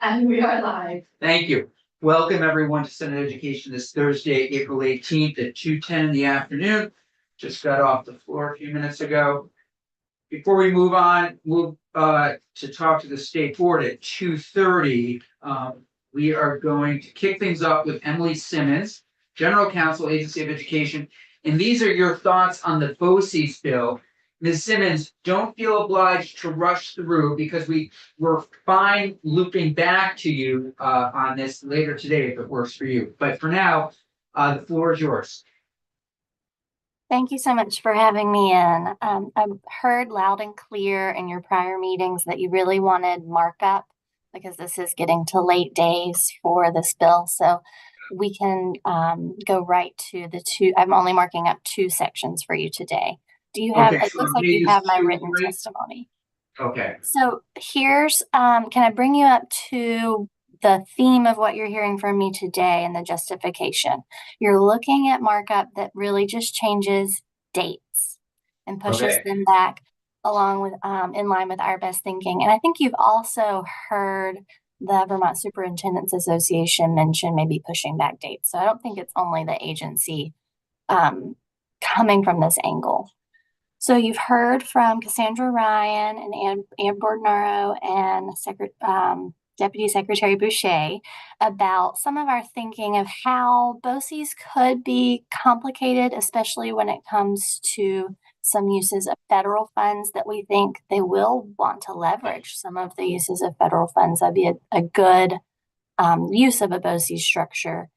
And we are live. Thank you. Welcome everyone to Senate Education this Thursday, April 18th at 2:10 in the afternoon. Just got off the floor a few minutes ago. Before we move to talk to the state board at 2:30, we are going to kick things off with Emily Simmons, General Counsel, Agency of Education. And these are your thoughts on the BOCES bill. Ms. Simmons, don't feel obliged to rush through because we're fine looping back to you on this later today if it works for you. But for now, the floor is yours. Thank you so much for having me in. I've heard loud and clear in your prior meetings that you really wanted markup because this is getting to late days for this bill. So we can go right to the two. I'm only marking up two sections for you today. Do you have, Okay, it looks like you have my written testimony. Okay. So here's, can I bring you up to the theme of what you're hearing from me today and the justification? You're looking at markup that really just changes dates and pushes them back along with, in line with our best thinking. And I think you've also heard the Vermont Superintendents Association mention maybe pushing back dates. So I don't think it's only the agency coming from this angle. So you've heard from Cassandra Ryan and Ann Bordenaro and Deputy Secretary Boucher about some of our thinking of how BOCES could be complicated, especially when it comes to some uses of federal funds that we think they will want to leverage. Some of the uses of federal funds, that'd be a good use of a BOCES structure.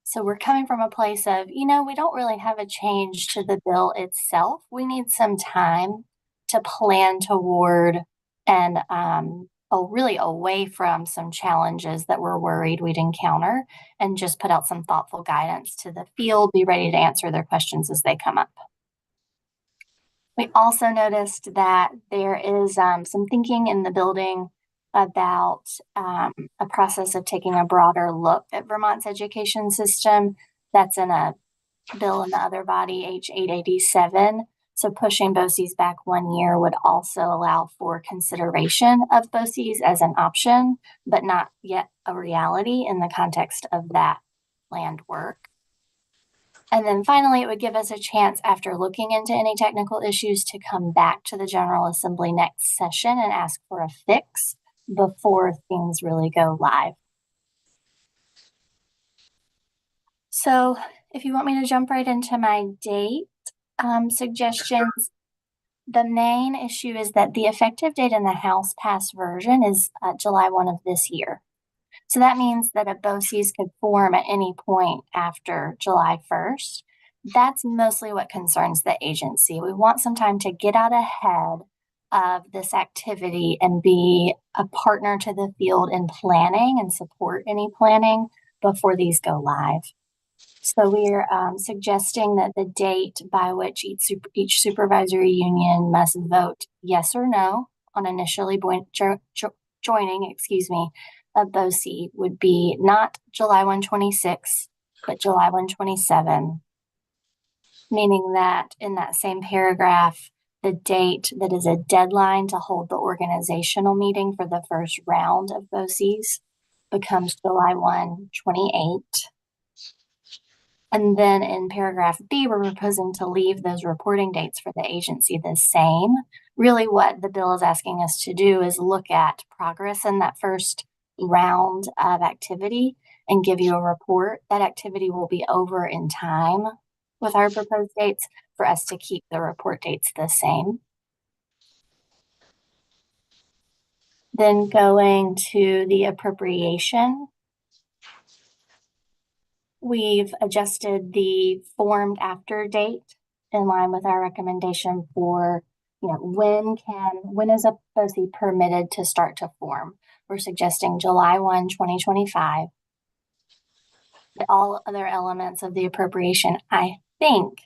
So we're coming from a place of, we don't really have a change to the bill itself. We need some time to plan toward and really away from some challenges that we're worried we'd encounter and just put out some thoughtful guidance to the field, be ready to answer their questions as they come up. We also noticed that there is some thinking in the building about a process of taking a broader look at Vermont's education system. That's in a bill in the other body, H887. So pushing BOCES back 1 year would also allow for consideration of BOCES as an option, but not yet a reality in the context of that planned work. And then finally, it would give us a chance after looking into any technical issues to come back to the General Assembly next session and ask for a fix before things really go live. So if you want me to jump right into my date suggestions, the main issue is that the effective date in the House passed version is July 1 of this year. So that means that a BOCES could form at any point after July 1st. That's mostly what concerns the agency. We want some time to get out ahead of this activity and be a partner to the field in planning and support any planning before these go live. So we're suggesting that the date by which each supervisory union must vote yes or no on initially joining, a BOCES would be not July 126, but July 127, meaning that in that same paragraph, the date that is a deadline to hold the organizational meeting for the first round of BOCES becomes July 128. And then in paragraph B, we're proposing to leave those reporting dates for the agency the same. Really what the bill is asking us to do is look at progress in that first round of activity and give you a report. That activity will be over in time with our proposed dates for us to keep the report dates the same. Then going to the appropriation, we've adjusted the formed after date in line with our recommendation for, when is a BOCES permitted to start to form? We're suggesting July 1, 2025. All other elements of the appropriation, I think,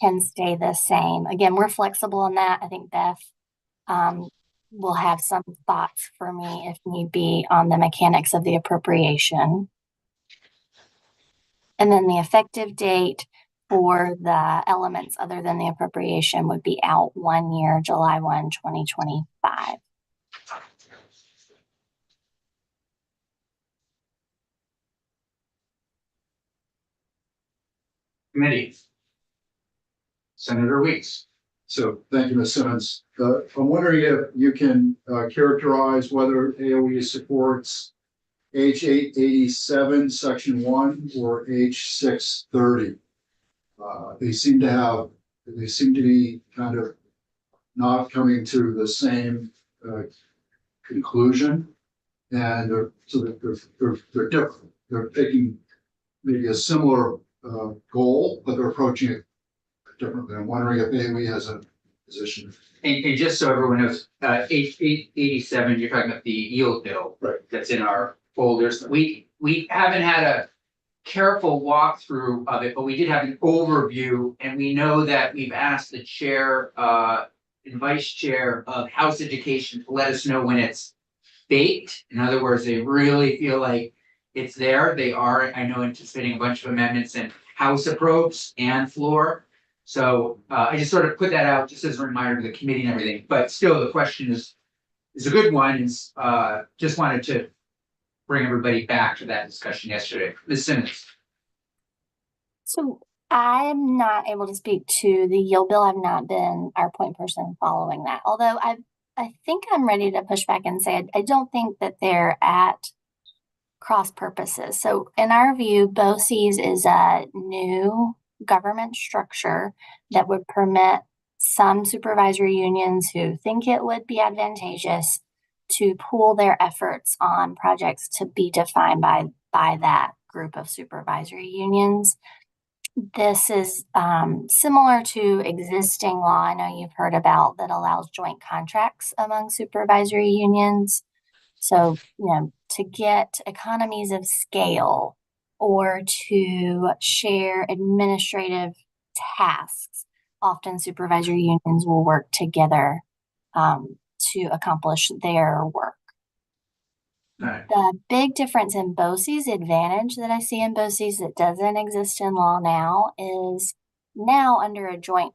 can stay the same. Again, we're flexible in that. I think Beth will have some thoughts for me if need be on the mechanics of the appropriation. And then the effective date for the elements other than the appropriation would be out 1 year, July 1, 2025. Committee. Senator Weeks. So thank you, Ms. Simmons. I'm wondering if you can characterize whether AOE supports H 887, section 1, or H 630. They seem to be kind of not coming to the same conclusion. And they're different. They're taking maybe a similar goal, but they're approaching it differently. I'm wondering if AOE has a position. And just so everyone knows, H 887, you're talking about the yield bill. Right. That's in our folders. We haven't had a careful walkthrough of it, but we did have an overview, and we know that we've asked the chair and vice chair of House Education to let us know when it's baked. In other words, they really feel like it's there. They are, I know, anticipating a bunch of amendments in House approach and floor. So I just sort of put that out just as a reminder to the committee and everything, but still the question is a good one. Is just wanted to bring everybody back to that discussion yesterday. Ms. Simmons. So I'm not able to speak to the yield bill. I've not been our point person following that. Although I think I'm ready to push back and say I don't think that they're at cross purposes. So in our view, BOCES is a new government structure that would permit some supervisory unions who think it would be advantageous to pool their efforts on projects to be defined by that group of supervisory unions. This is similar to existing law I know you've heard about that allows joint contracts among supervisory unions. So, to get economies of scale or to share administrative tasks, often supervisory unions will work together to accomplish their work. Right. The big difference in BOCES, the advantage that I see in BOCES that doesn't exist in law now, is now under a joint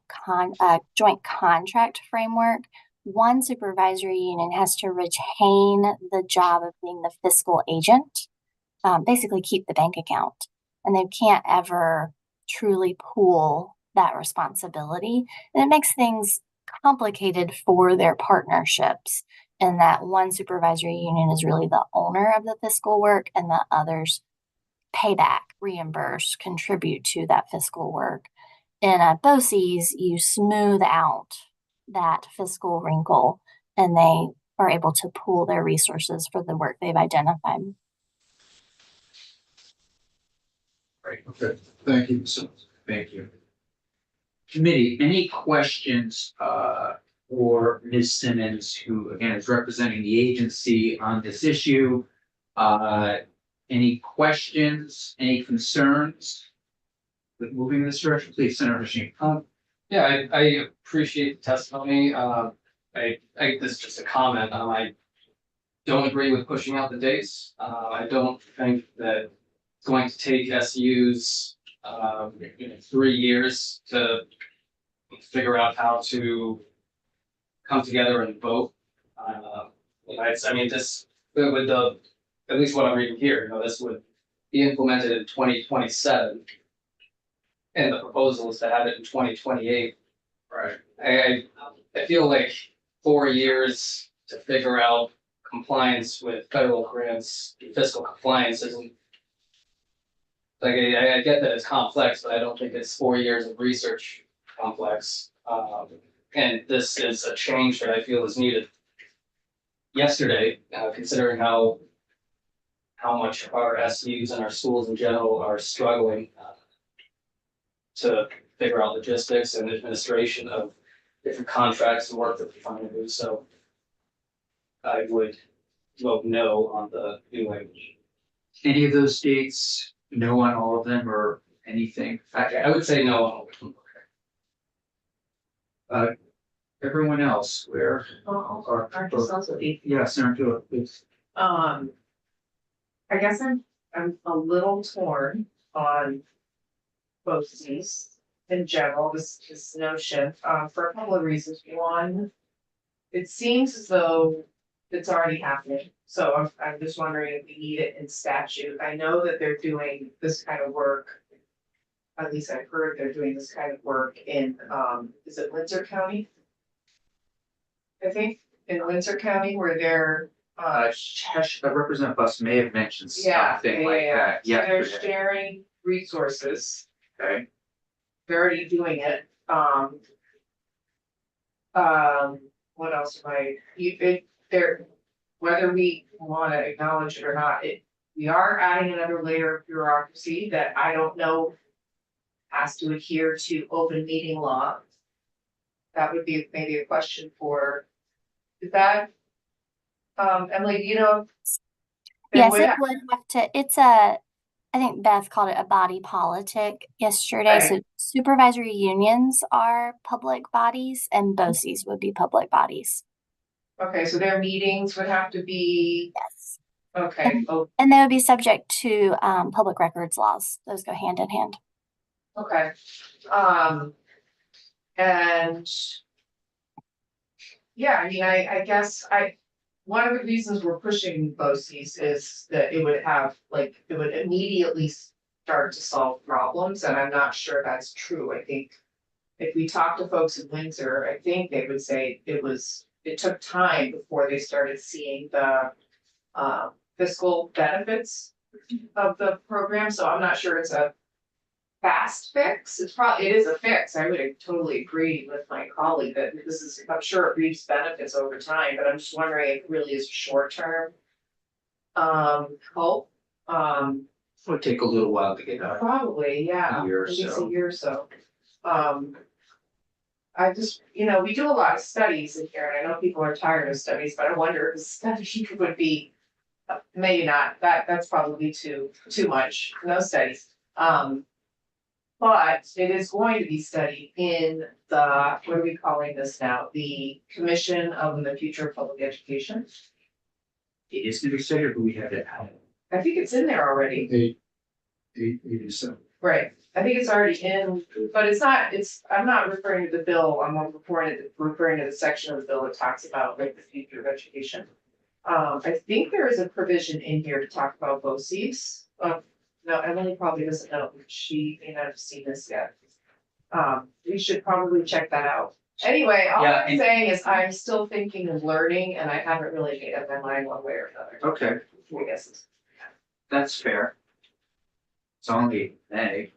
contract framework, one supervisory union has to retain the job of being the fiscal agent, basically keep the bank account, and they can't ever truly pool that responsibility. And it makes things complicated for their partnerships in that one supervisory union is really the owner of the fiscal work and the others pay back, reimburse, contribute to that fiscal work. In a BOCES, you smooth out that fiscal wrinkle and they are able to pool their resources for the work they've identified. Right. Okay, thank you, Ms. Simmons. Thank you. Committee, any questions for Ms. Simmons, who again is representing the agency on this issue? Any questions, any concerns with moving in this direction? Please, Senator Sheen. Yeah, I appreciate the testimony. This is just a comment. I don't agree with pushing out the dates. I don't think that it's going to take SUs 3 years to figure out how to come together and vote. This with the, at least what I'm reading here, this would be implemented in 2027. And the proposal is to have it in 2028. Right. I feel like 4 years to figure out compliance with federal grants, fiscal compliance isn't. Like, I get that it's complex, but I don't think it's 4 years of research complex. And this is a change that I feel is needed yesterday, considering how much our SUs and our schools in general are struggling to figure out logistics and administration of different contracts and work that we're trying to do. So I would vote no on the new language. Any of those states, no on all of them or anything? I would say no on all of them. Everyone else, where? I just also be, Yeah, Senator Philip, please. I guess I'm a little torn on both of these in general, this notion, for a couple of reasons. One, it seems as though it's already happening, so I'm just wondering if we need it in statute. I know that they're doing this kind of work at least I've heard they're doing this kind of work in, is it Windsor County? I think in Windsor County where they're, Representative Bus may have mentioned yeah, something yeah, like yeah. that So they're yesterday. sharing resources. Okay, They're already doing it, what else am I, they're, whether we wanna acknowledge it or not, we are adding another layer of bureaucracy that I don't know has to adhere to open meeting law. That would be maybe a question for, is that, Emily, you know? and Yes, would it ha- would have to, it's a, I think Beth called it a body politic yesterday. So Right. supervisory unions are public bodies and BOCES would be public bodies. Okay, so their meetings would have to be, Yes. okay, oh, And they would be subject to public records laws. Those go hand in hand. okay, and. Yeah, I mean, I guess one of the reasons we're pushing BOCES is that it would have, like, it would immediately start to solve problems, and I'm not sure that's true. I think if we talk to folks in Windsor, I think they would say it took time before they started seeing the fiscal benefits of the program, so I'm not sure it's a fast fix. It is a fix. I would totally agree with my colleague that this is, I'm sure it reaps benefits over time, but I'm just wondering if it really is short term. Help, it would take a little while to get done. probably, yeah, A year or at least so. a year or so. I just, we do a lot of studies in here, and I know people are tired of studies, but I wonder if a study would be. Maybe not, that's probably too much, no studies. But it is going to be studied in the, what are we calling this now? The Commission on the Future of Public Education. It is gonna be studied, but we have to have it. I think it's in there already, 887. right? I think it's already in, but I'm not referring to the bill, I'm referring to the section of the bill that talks about like the future of education. I think there is a provision in here to talk about BOCES. No, Emily probably doesn't know, she may not have seen this yet. We should probably check that out. Anyway, all Yeah, I'm and- saying is I'm still thinking of learning and I haven't really made up my mind one way or another. Okay, I guess it's. that's fair. It's only May.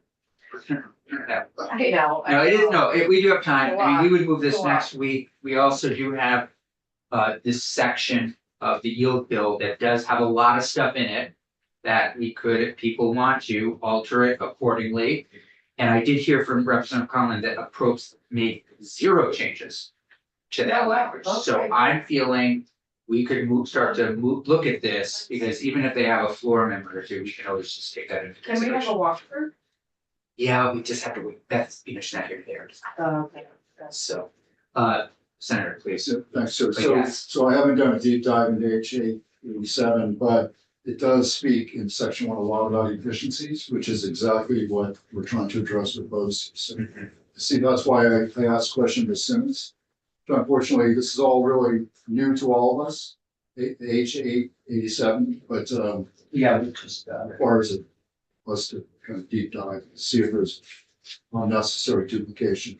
Yeah. I know. No, it is, no, we do have time. I mean, we would move this Go on. next week. We also do have this section of the yield bill that does have a lot of stuff in it that we could, if people want to, alter it accordingly. And I did hear from Representative Conlon that approach made 0 changes to Oh, that wow. language. So Okay. I'm feeling we could start to look at this, because even if they have a floor amendment or two, we can always just take that into Can we have a consideration. walkthrough? Yeah, we just have to wait. Beth's not here there. Okay. So, Senator, please. So, thanks, sir. But So, yes. so I haven't done a deep dive into H887, but it does speak in section 1 a lot about efficiencies, which is exactly what we're trying to address with BOCES. So, see, that's why I asked question to Simmons. But unfortunately, this is all really new to all of us, H887, but Yeah, we just, requires us to kind of deep dive, see if there's unnecessary duplication.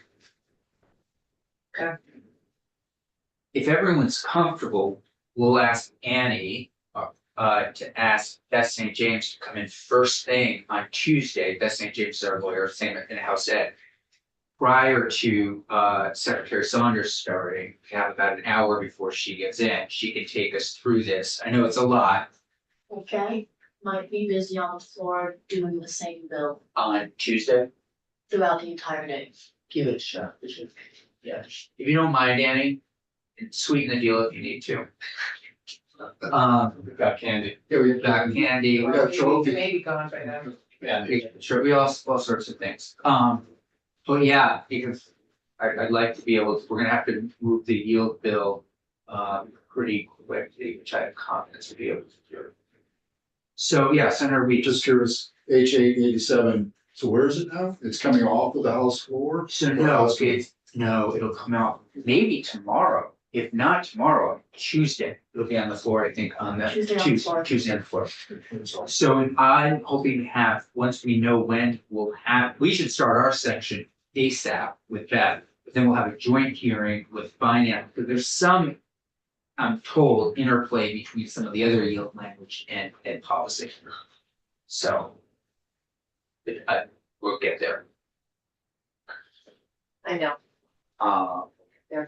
if everyone's comfortable, we'll ask Annie to ask Beth St. James to come in first thing on Tuesday. Beth St. James is our lawyer, same in House Ed. Prior to Secretary Saunders starting, we have about an hour before she gets in. She can take us through this. I know it's a lot Okay, might be busy on the floor doing the same bill on Tuesday. throughout the entire day. Give it a shot. Yeah, if you don't mind, Annie, sweeten the deal if you need to. We've got candy. Yeah, we Got candy. We got trophies. Maybe gone by then. Yeah. Sure, we all sorts of things. But yeah, because I'd like to be able to, we're gonna have to move the yield bill pretty quickly, which I have confidence to be able to do. So yeah, Senator Weed, Just curious, H887, so where is it now? It's coming off of the House floor? so no, it'll come out maybe tomorrow. If not tomorrow, Tuesday, it'll be on the floor, I think, on the Tuesday on the floor. Tuesday on the floor. So I'm hoping to have, once we know when, we should start our section ASAP with that. But then we'll have a joint hearing with finance, because there's some, I'm told, interplay between some of the other yield language and policy. So. We'll get there. I know. Yeah.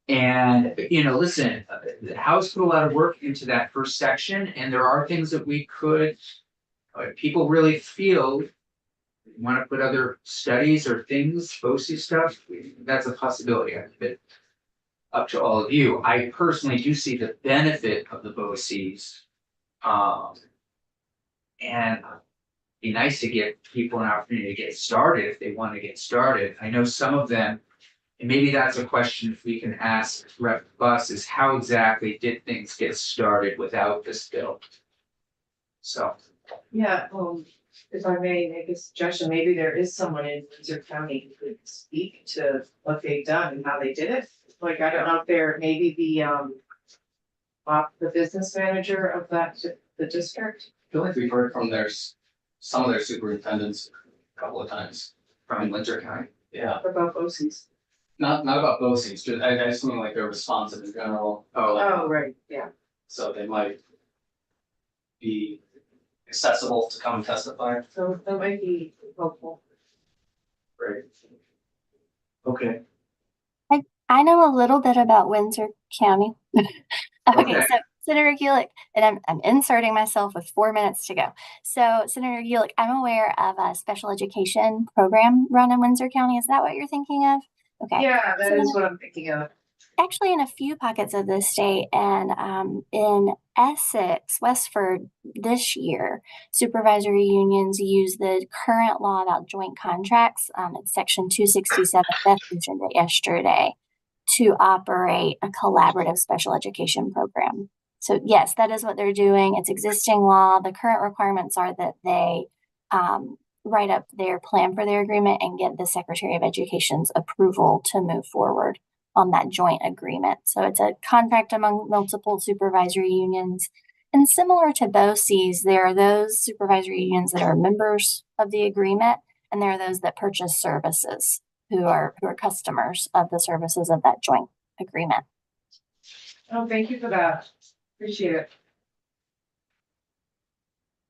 And, listen, the House put a lot of work into that first section, and there are things that we could, people really feel want to put other studies or things, BOCES stuff, that's a possibility. I leave it up to all of you. I personally do see the benefit of the BOCES. And be nice to give people an opportunity to get started if they want to get started. I know some of them, and maybe that's a question if we can ask Rep. Bus, is how exactly did things get started without this bill? So. Yeah, if I may make a suggestion, maybe there is someone in Windsor County who could speak to what they've done and how they did it. Like, I don't know if there, maybe the business manager of the district. I feel like we've heard from some of their superintendents a couple of times. From Windsor County. Yeah, About BOCES. not about BOCES, just I just mean like they're responsive in general. Oh, right, yeah. So they might be accessible to come and testify. So that might be helpful. Right. Okay. I know a little bit about Windsor County. Okay, Okay. so Senator Gulick, and I'm inserting myself with 4 minutes to go. So Senator Gulick, I'm aware of a special education program run in Windsor County. Is that what you're thinking of? Okay. Yeah, that So is what I'm thinking of. actually in a few pockets of the state, and in Essex, Westford this year, supervisory unions use the current law about joint contracts. It's section 267, Beth mentioned it yesterday, to operate a collaborative special education program. So yes, that is what they're doing. It's existing law. The current requirements are that they write up their plan for their agreement and get the Secretary of Education's approval to move forward on that joint agreement. So it's a contract among multiple supervisory unions. And similar to BOCES, there are those supervisory unions that are members of the agreement, and there are those that purchase services who are customers of the services of that joint agreement. Oh, thank you for that. Appreciate it.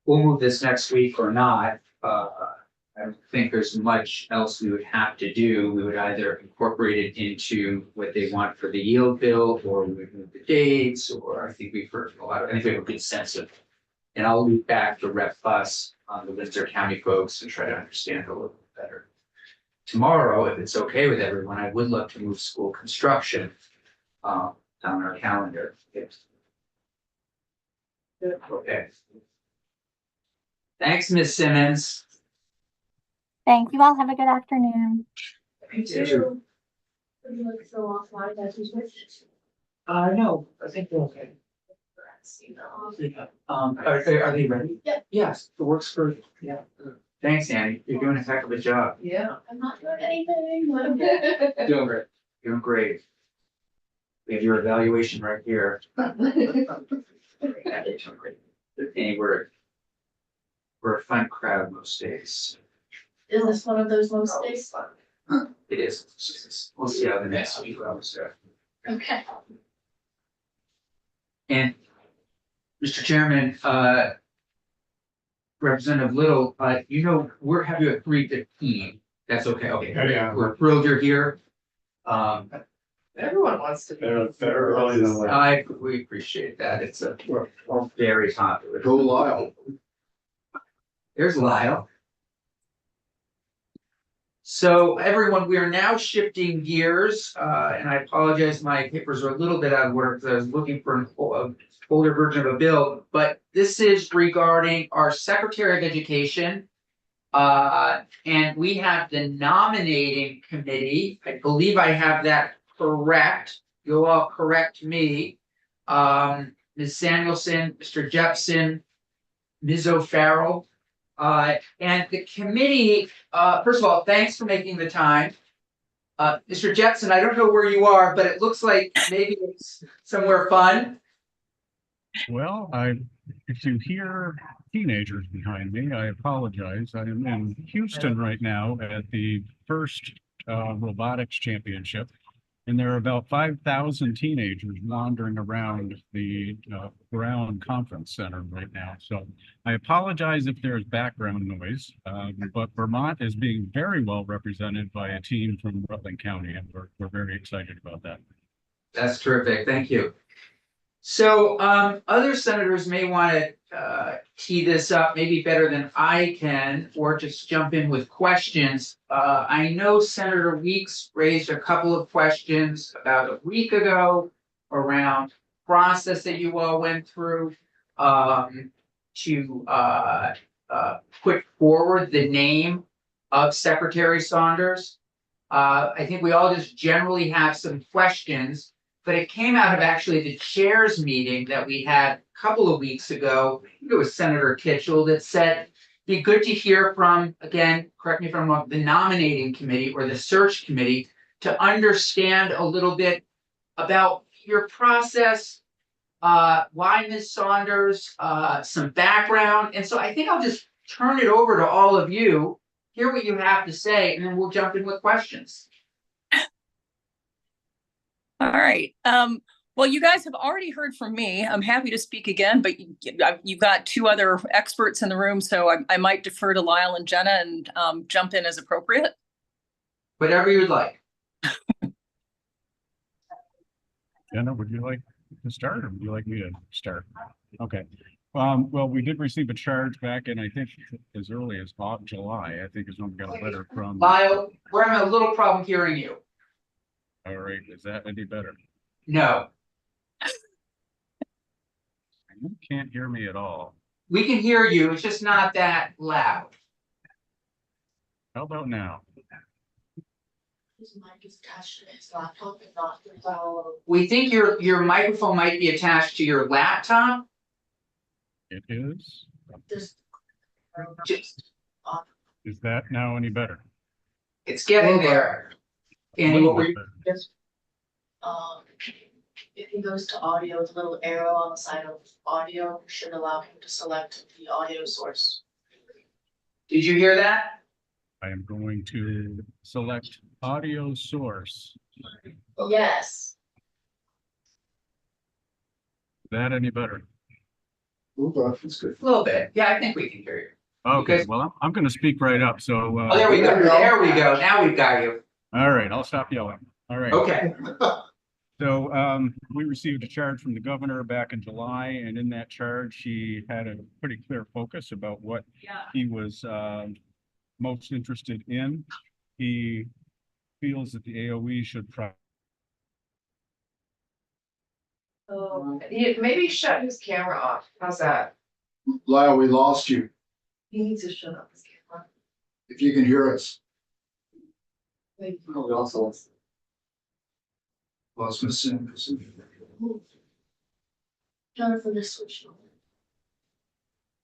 We'll move this next week or not. I don't think there's much else we would have to do. We would either incorporate it into what they want for the yield bill, or we would move the dates, or I think we've heard a lot of, I think we have a good sense of. And I'll loop back to Rep. Bus on the Windsor County folks and try to understand a little bit better. Tomorrow, if it's okay with everyone, I would love to move school construction on our calendar. Okay. Thanks, Ms. Simmons. Thank you all. Have a good afternoon. Me too. Would you like to go offline, that's just what. No, I think we're okay. Are they ready? Yeah. Yes, it works for, yeah. Thanks, Annie. You're doing a heck of a job. Yeah. I'm not doing anything. Doing great. Doing great. We have your evaluation right here. Annie, we're a fun crowd most days. Is this one of those most days? It is. We'll see how the next week goes. Okay. And Mr. Chairman, Representative Little, we're having you at 3:15. That's okay. Okay. Yeah. We're thrilled you're here. Everyone wants to be. Better early than late. We appreciate that. It's a very popular. Go Lyle. There's Lyle. So everyone, we are now shifting gears, and I apologize, my papers are a little bit out of order because I was looking for an older version of a bill, but this is regarding our Secretary of Education. And we have the nominating committee. I believe I have that correct. You'll all correct me. Ms. Samuelson, Mr. Jepson, Ms. O'Farrell. And the committee, first of all, thanks for making the time. Mr. Jetson, I don't know where you are, but it looks like maybe it's somewhere fun. Well, if you hear teenagers behind me, I apologize. I am in Houston right now at the first robotics championship. And there are about 5,000 teenagers wandering around the Brown Conference Center right now. So I apologize if there's background noise, but Vermont is being very well represented by a team from Rutland County, and we're very excited about that. That's terrific. Thank you. So other senators may want to tee this up maybe better than I can, or just jump in with questions. I know Senator Weeks raised a couple of questions about a week ago around process that you all went through to put forward the name of Secretary Saunders. I think we all just generally have some questions. But it came out of actually the chairs meeting that we had a couple of weeks ago. I think it was Senator Kitchell that said, be good to hear from, again, correct me if I'm wrong, the nominating committee or the search committee to understand a little bit about your process, why Ms. Saunders, some background. And so I think I'll just turn it over to all of you, hear what you have to say, and then we'll jump in with questions. All right. Well, you guys have already heard from me. I'm happy to speak again, but you've got two other experts in the room, so I might defer to Lyle and Jenna and jump in as appropriate. Whatever you'd like. Jenna, would you like to start, or would you like me to start? Okay. Well, we did receive a charge back in, I think, as early as July, I think is when we got a letter from. Lyle, we're having a little problem hearing you. All right, is that any better? No, You can't hear me at all. we can hear you. It's just not that loud. How about now? His mic is attached to his laptop and not the phone. We think your microphone might be attached to your laptop. It is. This. Just, Is that now any better? it's getting there. Andy, what were you? If he goes to audio, the little arrow on the side of audio should allow him to select the audio source. Did you hear that? I am going to select audio source. Yes. Is that any better? That's good. A little bit. Yeah, I think we can hear you. Okay, Because- well, I'm going to speak right up. So, Oh, there we go. There we go. Now we've got you. all right, I'll stop yelling. All right. Okay. So we received a charge from the governor back in July, and in that charge, he had a pretty clear focus about what he was most interested in. He feels that the AOE should Maybe shut his camera off. How's that? Lyle, we lost you. He needs to shut off his camera. If you can hear us. Lost Miss Sanders. Jonathan, this switch.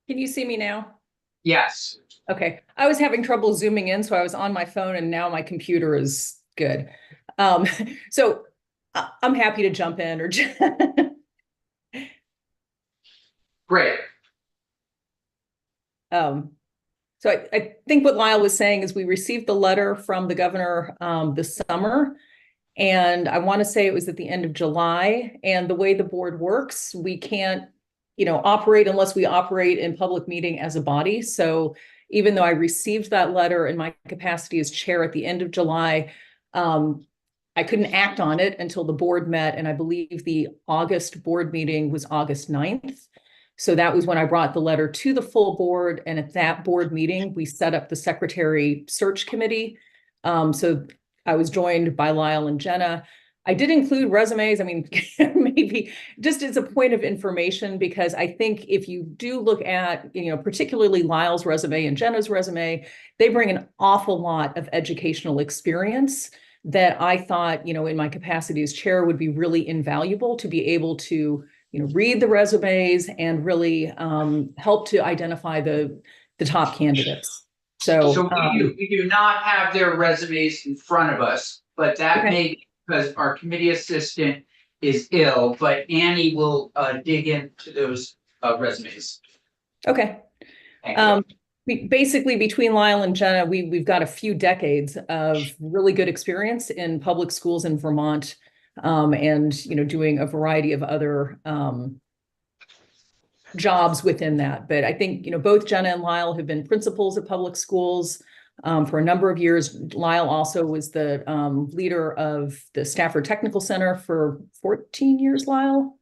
Can you see me now? Yes. Okay, I was having trouble zooming in, so I was on my phone and now my computer is good. So I'm happy to jump in or Great. So I think what Lyle was saying is we received the letter from the governor this summer. And I want to say it was at the end of July. And the way the board works, we can't, operate unless we operate in public meeting as a body. So even though I received that letter in my capacity as chair at the end of July, I couldn't act on it until the board met. And I believe the August board meeting was August 9th. So that was when I brought the letter to the full board. And at that board meeting, we set up the secretary search committee. So I was joined by Lyle and Jenna. I did include resumes. I mean, maybe just as a point of information, because I think if you do look at, particularly Lyle's resume and Jenna's resume, they bring an awful lot of educational experience that I thought, in my capacity as chair would be really invaluable to be able to, read the resumes and really help to identify the top candidates. So So we do not have their resumes in front of us. but that Okay. may be because our committee assistant is ill, but Annie will dig into those resumes. Okay. Thank you. Basically between Lyle and Jenna, we've got a few decades of really good experience in public schools in Vermont. And, you know, doing a variety of other, jobs within that. But I think, you know, both Jenna and Lyle have been principals at public schools, for a number of years. Lyle also was the, leader of the Stafford Technical Center for 14 years, Lyle.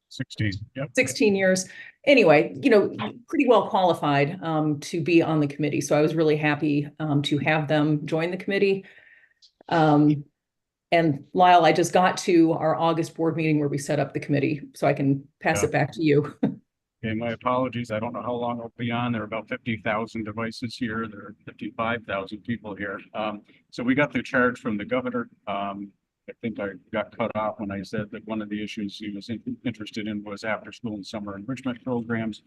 16, yep. 16 years. Anyway, you know, pretty well qualified to be on the committee. So I was really happy to have them join the committee. And Lyle, I just got to our August board meeting where we set up the committee, so I can pass it back to you. Okay, my apologies. I don't know how long I'll be on. There are about 50,000 devices here. There are 55,000 people here. So we got the charge from the governor. I think I got cut off when I said that one of the issues he was interested in was after school and summer enrichment programs.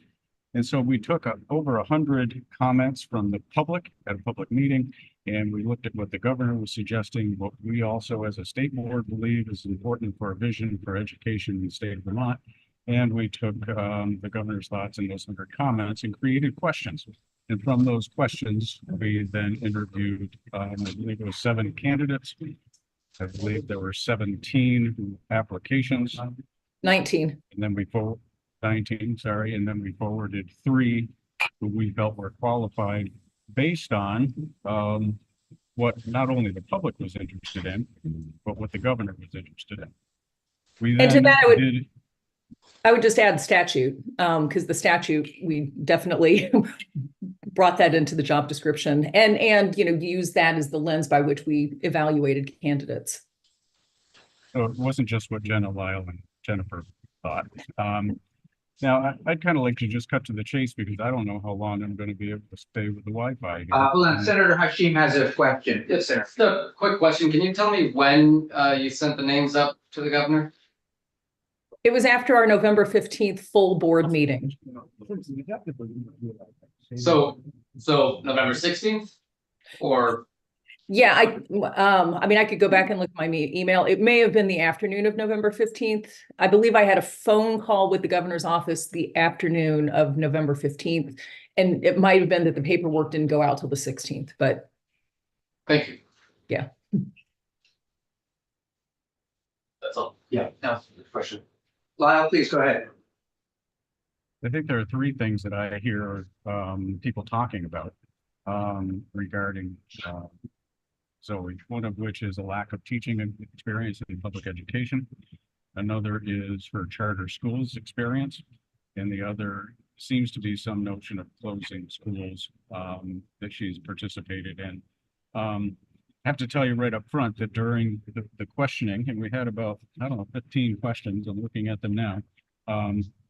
And so we took over 100 comments from the public at a public meeting, and we looked at what the governor was suggesting, what we also as a state board believe is important for our vision for education in the state of Vermont. And we took the governor's thoughts in those 100 comments and created questions. And from those questions, we then interviewed, I believe it was 7 candidates. I believe there were 17 applications. 19. And then 19, sorry, and then we forwarded 3 who we felt were qualified based on what not only the public was interested in, but what the governor was interested in. We And to then that, I would just add statute, because the statute, we definitely brought that into the job description and, you know, use that as the lens by which we evaluated candidates. So it wasn't just what Jenna, Lyle, and Jennifer thought. Now, I'd kind of like to just cut to the chase because I don't know how long I'm going to be able to stay with the Wi-Fi here. Hold on, Senator Hashim has a question. Yes, sir. Just a quick question. Can you tell me when you sent the names up to the governor? It was after our November 15th full board meeting. So November 16th or? Yeah, I mean, I could go back and look at my email. It may have been the afternoon of November 15th. I believe I had a phone call with the governor's office the afternoon of November 15th. And it might have been that the paperwork didn't go out till the 16th, but. Thank you. Yeah. That's all. Yeah, no, good question. Lyle, please go ahead. I think there are 3 things that I hear people talking about regarding Zoe, one of which is a lack of teaching experience in public education. Another is her charter schools experience. And the other seems to be some notion of closing schools that she's participated in. I have to tell you right up front that during the questioning, and we had about, I don't know, 15 questions, I'm looking at them now.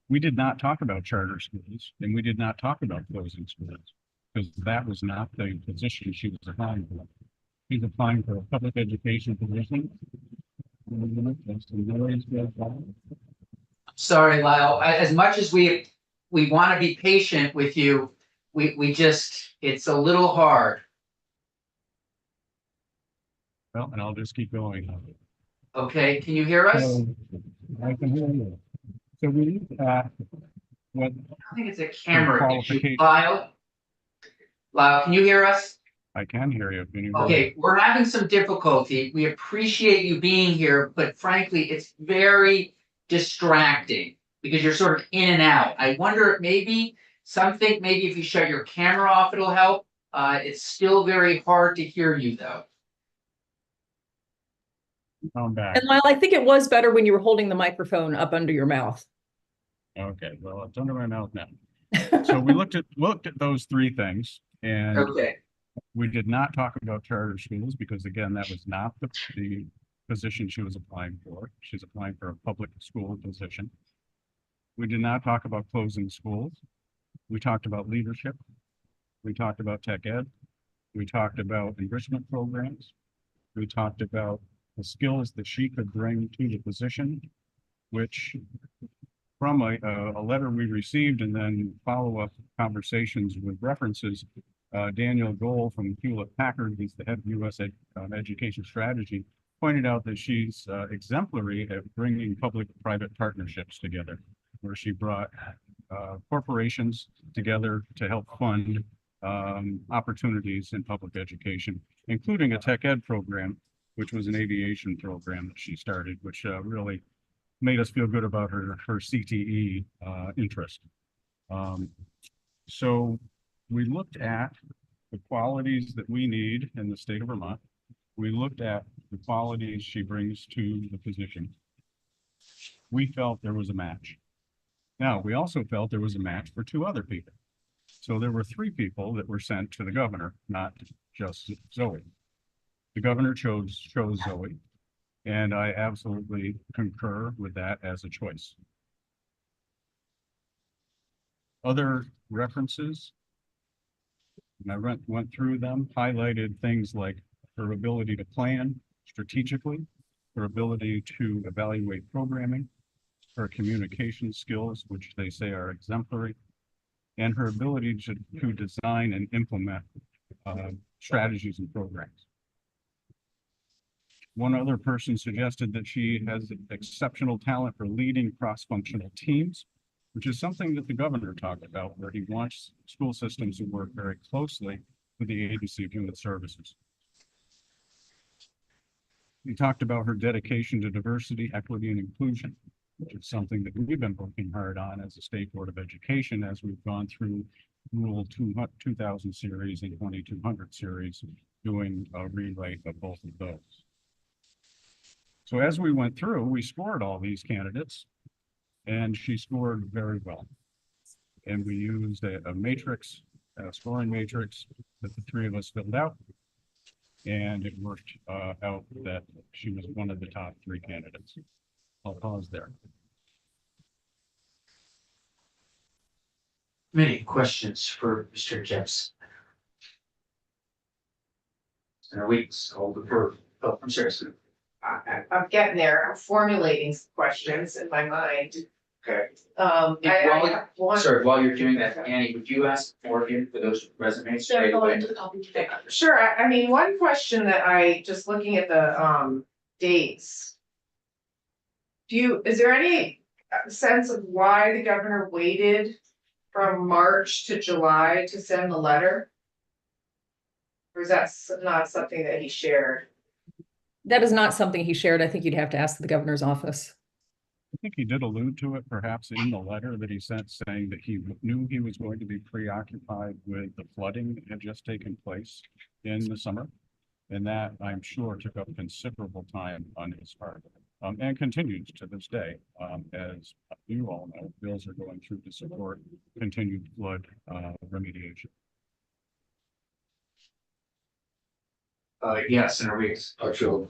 We did not talk about charter schools and we did not talk about closing schools because that was not the position she was applying for. She's applying for a public education position. Sorry, Lyle, as much as we want to be patient with you, we just, it's a little hard. Well, and I'll just keep going. Okay, can you hear us? So, I can hear you. So we looked at what I think it's a camera issue. qualification. Lyle, can you hear us? I can hear you. Can you hear me? Okay, we're having some difficulty. We appreciate you being here, but frankly, it's very distracting because you're sort of in and out. I wonder if maybe if you shut your camera off, it'll help. It's still very hard to hear you though. I'm back. And Lyle, I think it was better when you were holding the microphone up under your mouth. Okay, well, it's under my mouth now. So we looked at those 3 things and Okay, we did not talk about charter schools because again, that was not the position she was applying for. She's applying for a public school position. We did not talk about closing schools. We talked about leadership. We talked about tech ed. We talked about enrichment programs. We talked about the skills that she could bring to the position, which from a letter we received and then follow-up conversations with references, Daniel Gold from Hewlett Packard, he's the head of U.S. Education Strategy, pointed out that she's exemplary at bringing public-private partnerships together, where she brought corporations together to help fund opportunities in public education, including a tech ed program, which was an aviation program that she started, which really made us feel good about her CTE interest. So we looked at the qualities that we need in the state of Vermont. We looked at the qualities she brings to the position. We felt there was a match. Now, we also felt there was a match for 2 other people. So there were 3 people that were sent to the governor, not just Zoe. The governor chose Zoe, and I absolutely concur with that as a choice. Other references, and I went through them, highlighted things like her ability to plan strategically, her ability to evaluate programming, her communication skills, which they say are exemplary, and her ability to design and implement strategies and programs. One other person suggested that she has exceptional talent for leading cross-functional teams, which is something that the governor talked about, where he wants school systems to work very closely with the Agency of Human Services. He talked about her dedication to diversity, equity, and inclusion, which is something that we've been working hard on as a State Board of Education as we've gone through Rule 2000 series and 2200 series, doing a relay of both of those. So as we went through, we scored all these candidates, and she scored very well. And we used a matrix, a scoring matrix that the 3 of us filled out. And it worked out that she was one of the top 3 candidates. I'll pause there. Many questions for Mr. Jeffs. And weeks, hold the for, oh, I'm sorry. I'm getting there. I'm formulating some questions in my mind. Okay. I have one. Sorry, while you're doing that, Annie, would you ask Morgan for those resumes? Should I straight go away? into the copy? Sure, I mean, one question that just looking at the dates. Is there any sense of why the governor waited from March to July to send the letter? Or is that not something that he shared? That is not something he shared. I think you'd have to ask the governor's office. I think he did allude to it perhaps in the letter that he sent, saying that he knew he was going to be preoccupied with the flooding that had just taken place in the summer. And that, I'm sure, took up considerable time on his part, and continues to this day. As you all know, bills are going through to support continued flood remediation. Yes, Senator Weeks. Actually,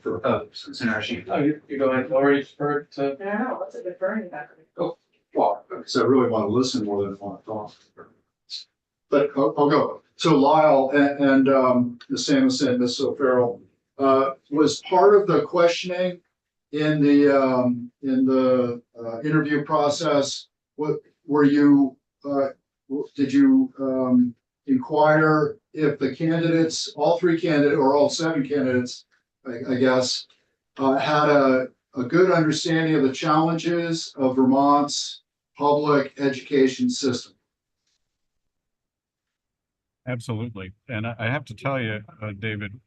Senator Sheep. Oh, you go ahead, already heard to. No, what's a deferring that? well, because I really want to listen more than I want to talk. But I'll go. So Lyle and Ms. Samuelson and Ms. O'Farrell, was part of the questioning in the interview process. What were you? Did you inquire if the candidates, all 3 candidates or all 7 candidates, I guess, had a good understanding of the challenges of Vermont's public education system? Absolutely. And I have to tell you, David,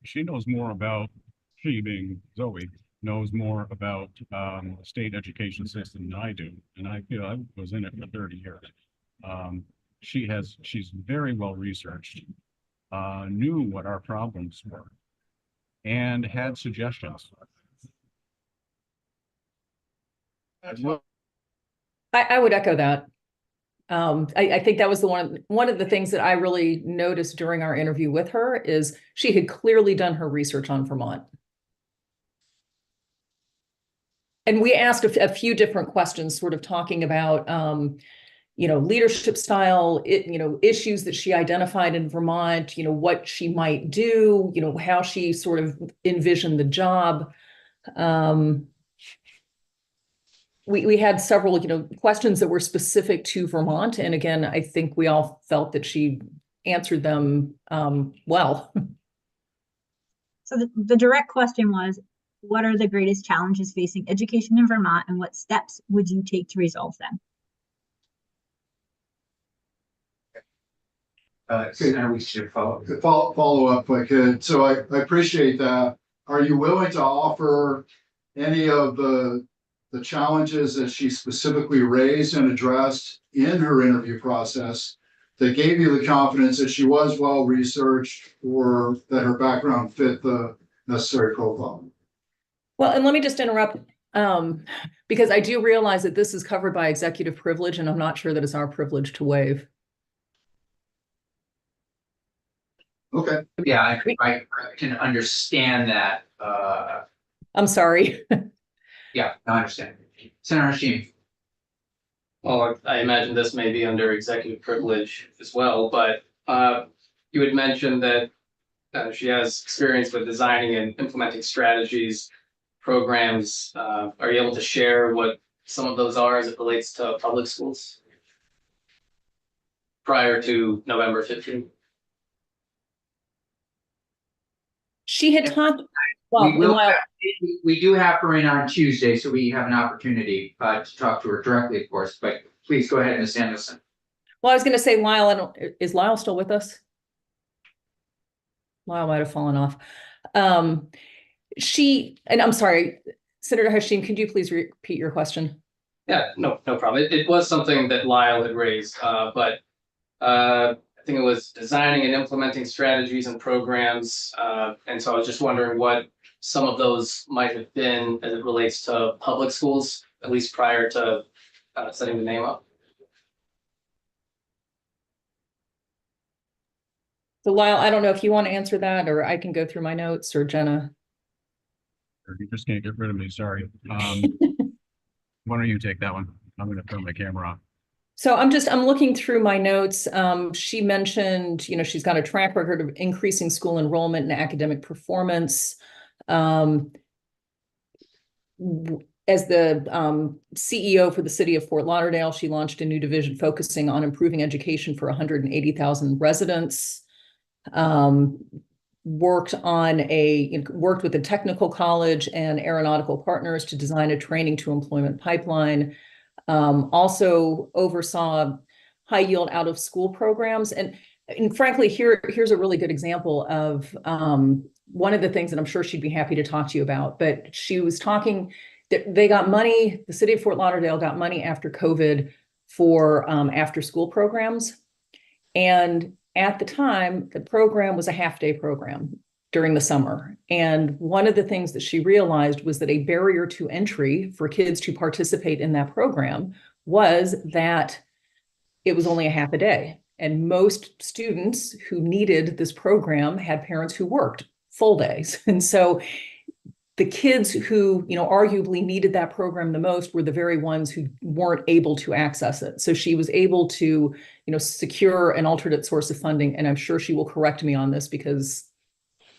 she knows more about, she being Zoe, knows more about the state education system than I do. And I feel I was in it for 30 years. She's very well researched, knew what our problems were, and had suggestions. I would echo that. I think that was one of the things that I really noticed during our interview with her is she had clearly done her research on Vermont. And we asked a few different questions, sort of talking about, leadership style, issues that she identified in Vermont, what she might do, how she sort of envisioned the job. We had several, questions that were specific to Vermont. And again, I think we all felt that she answered them well. So the direct question was, what are the greatest challenges facing education in Vermont, and what steps would you take to resolve them? So now we should follow. Follow up if I could. So I appreciate that. Are you willing to offer any of the challenges that she specifically raised and addressed in her interview process that gave you the confidence that she was well researched or that her background fit the necessary profile? Well, and let me just interrupt, because I do realize that this is covered by executive privilege, and I'm not sure that it's our privilege to waive. Okay. Yeah, I can understand that. I'm sorry. Yeah, I understand. Senator Hashim. Well, I imagine this may be under executive privilege as well, but you had mentioned that she has experience with designing and implementing strategies, programs. Are you able to share what some of those are as it relates to public schools prior to November 15th? She had talked, well, We do have her in on Tuesday, so we have an opportunity to talk to her directly, of course, but please go ahead, Ms. Anderson. well, I was going to say, Lyle, is Lyle still with us? Lyle might have fallen off. And I'm sorry, Senator Hashim, could you please repeat your question? Yeah, no problem. It was something that Lyle had raised, but I think it was designing and implementing strategies and programs. And so I was just wondering what some of those might have been as it relates to public schools, at least prior to setting the name up. So Lyle, I don't know if you want to answer that, or I can go through my notes, or Jenna. You just can't get rid of me, sorry. Why don't you take that one? I'm gonna turn my camera off. So I'm looking through my notes. She mentioned, she's got a track record of increasing school enrollment and academic performance. As the CEO for the city of Fort Lauderdale, she launched a new division focusing on improving education for 180,000 residents. Worked with a technical college and aeronautical partners to design a training to employment pipeline. Also oversaw high yield out of school programs. And frankly, here's a really good example of one of the things that I'm sure she'd be happy to talk to you about, but she was talking that they got money, the city of Fort Lauderdale got money after COVID for after school programs. And at the time, the program was a half-day program during the summer. And one of the things that she realized was that a barrier to entry for kids to participate in that program was that it was only a half a day. And most students who needed this program had parents who worked full days. And so the kids who, arguably needed that program the most were the very ones who weren't able to access it. So she was able to, secure an alternate source of funding. And I'm sure she will correct me on this because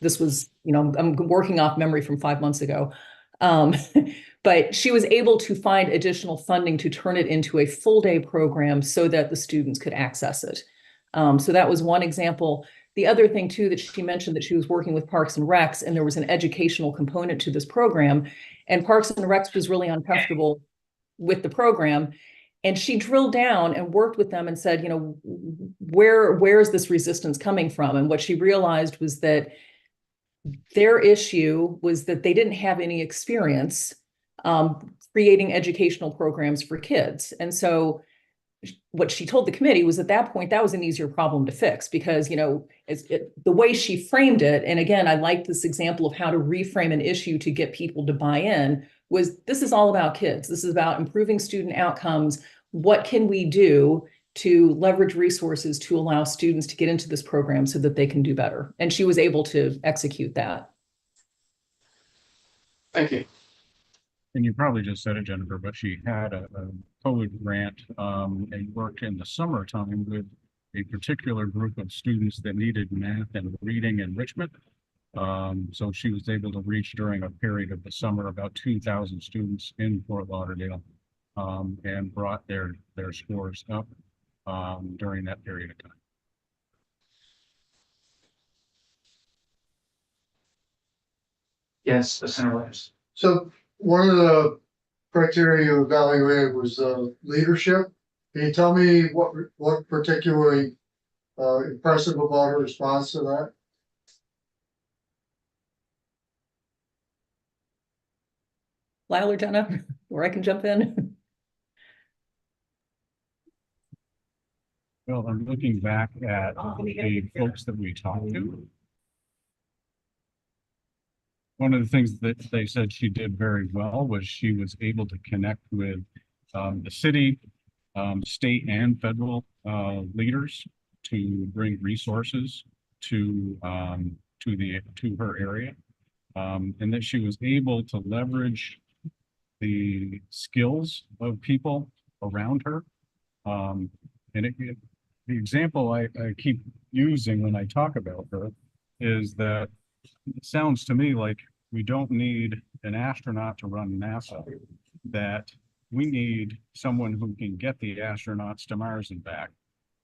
this was, I'm working off memory from 5 months ago. But she was able to find additional funding to turn it into a full day program so that the students could access it. So that was one example. The other thing too, that she mentioned that she was working with Parks and Recs, and there was an educational component to this program, and Parks and Recs was really uncomfortable with the program. And she drilled down and worked with them and said, where is this resistance coming from? And what she realized was that their issue was that they didn't have any experience creating educational programs for kids. And so what she told the committee was at that point, that was an easier problem to fix because, the way she framed it, and again, I like this example of how to reframe an issue to get people to buy in, was this is all about kids. This is about improving student outcomes. What can we do to leverage resources to allow students to get into this program so that they can do better? And she was able to execute that. Thank you. And you probably just said it, Jennifer, but she had a COVID grant and worked in the summertime with a particular group of students that needed math and reading enrichment. So she was able to reach during a period of the summer about 2,000 students in Fort Lauderdale and brought their scores up during that period of time. Yes, the Senator Williams. So one of the criteria you evaluated was leadership. Can you tell me what particularly impressive about her response to that? Lyle or Jenna, or I can jump in. Well, I'm looking back at the folks that we talked to. One of the things that they said she did very well was she was able to connect with the city, state and federal leaders to bring resources to her area. And that she was able to leverage the skills of people around her. The example I keep using when I talk about her is that it sounds to me like we don't need an astronaut to run NASA, that we need someone who can get the astronauts to Mars and back.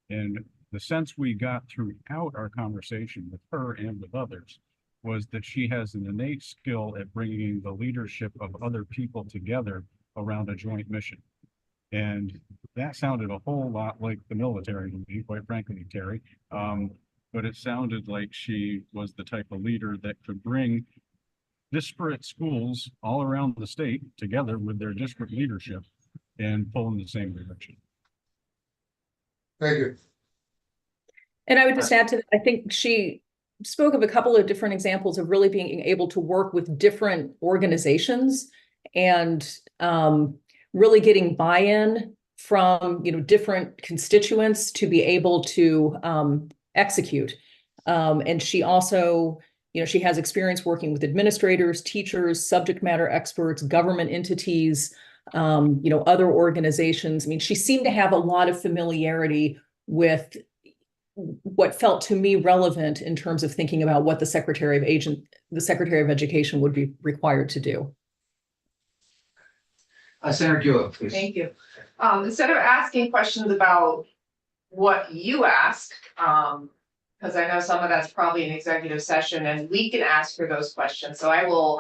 And the sense we got throughout our conversation with her and with others was that she has an innate skill at bringing the leadership of other people together around a joint mission. And that sounded a whole lot like the military to me, quite frankly, Terry. But it sounded like she was the type of leader that could bring disparate schools all around the state together with their district leadership and pull in the same direction. Thank you. And I would just add to that, I think she spoke of a couple of different examples of really being able to work with different organizations and really getting buy-in from, different constituents to be able to execute. And she also, she has experience working with administrators, teachers, subject matter experts, government entities, other organizations. I mean, she seemed to have a lot of familiarity with what felt to me relevant in terms of thinking about what the Secretary of Education would be required to do. Senator Buell, please. Thank you. Instead of asking questions about what you asked, because I know some of that's probably an executive session and we can ask her those questions. So I will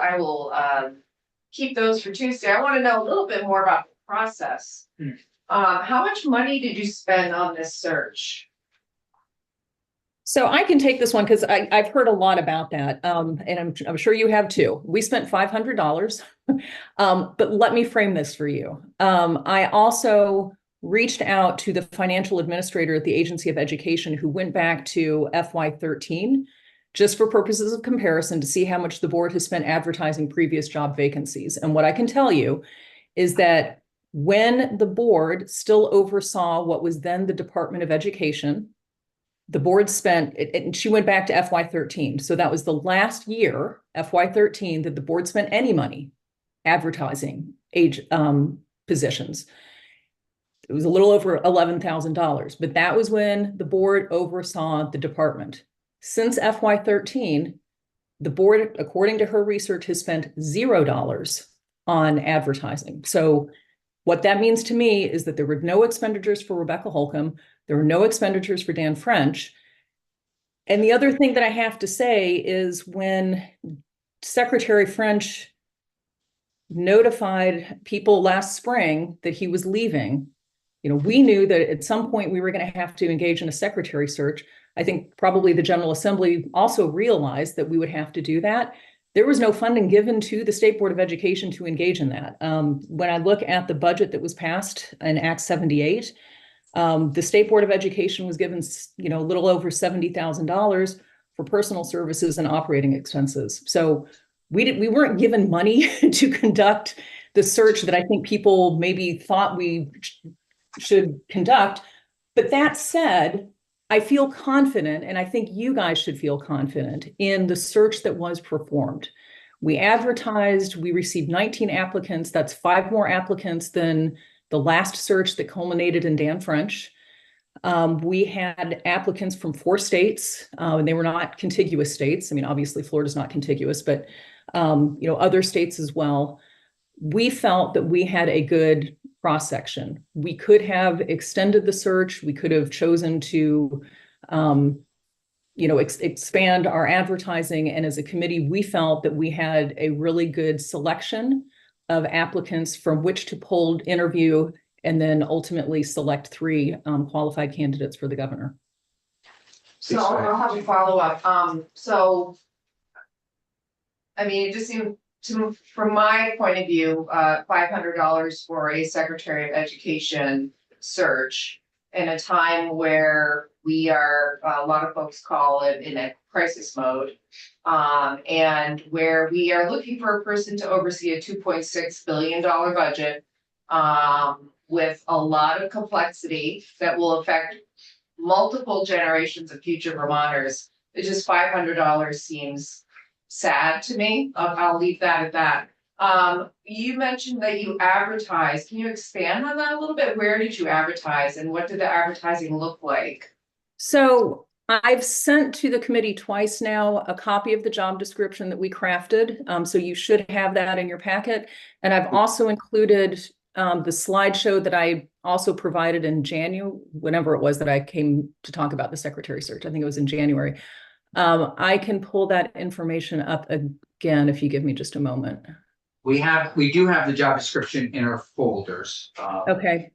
keep those for Tuesday. I want to know a little bit more about the process. How much money did you spend on this search? So I can take this one because I've heard a lot about that, and I'm sure you have too. We spent $500, but let me frame this for you. I also reached out to the financial administrator at the Agency of Education who went back to FY13 just for purposes of comparison to see how much the board has spent advertising previous job vacancies. And what I can tell you is that when the board still oversaw what was then the Department of Education, the board spent, and she went back to FY13. So that was the last year, FY13, that the board spent any money advertising positions. It was a little over $11,000, but that was when the board oversaw the department. Since FY13, the board, according to her research, has spent $0 on advertising. So what that means to me is that there were no expenditures for Rebecca Holcomb. There were no expenditures for Dan French. And the other thing that I have to say is when Secretary French notified people last spring that he was leaving, we knew that at some point we were going to have to engage in a secretary search. I think probably the General Assembly also realized that we would have to do that. There was no funding given to the State Board of Education to engage in that. When I look at the budget that was passed in Act 78, the State Board of Education was given, a little over $70,000 for personal services and operating expenses. So we weren't given money to conduct the search that I think people maybe thought we should conduct. But that said, I feel confident, and I think you guys should feel confident in the search that was performed. We advertised, we received 19 applicants. That's 5 more applicants than the last search that culminated in Dan French. We had applicants from 4 states, and they were not contiguous states. I mean, obviously Florida's not contiguous, but other states as well. We felt that we had a good cross-section. We could have extended the search. We could have chosen to expand our advertising. And as a committee, we felt that we had a really good selection of applicants from which to poll, interview, and then ultimately select 3 qualified candidates for the governor. So I'll have a follow-up, so. I mean, it just seemed to, from my point of view, $500 for a Secretary of Education search. In a time where we are, a lot of folks call it in a crisis mode. And where we are looking for a person to oversee a $2.6 billion budget. With a lot of complexity that will affect multiple generations of future Vermonters. It's just $500 seems sad to me. I'll leave that at that. You mentioned that you advertised. Can you expand on that a little bit? Where did you advertise and what did the advertising look like? So I've sent to the committee twice now a copy of the job description that we crafted. So you should have that in your packet. And I've also included the slideshow that I also provided in January, whenever it was that I came to talk about the secretary search. I think it was in January. I can pull that information up again if you give me just a moment. We do have the job description in our folders. Okay.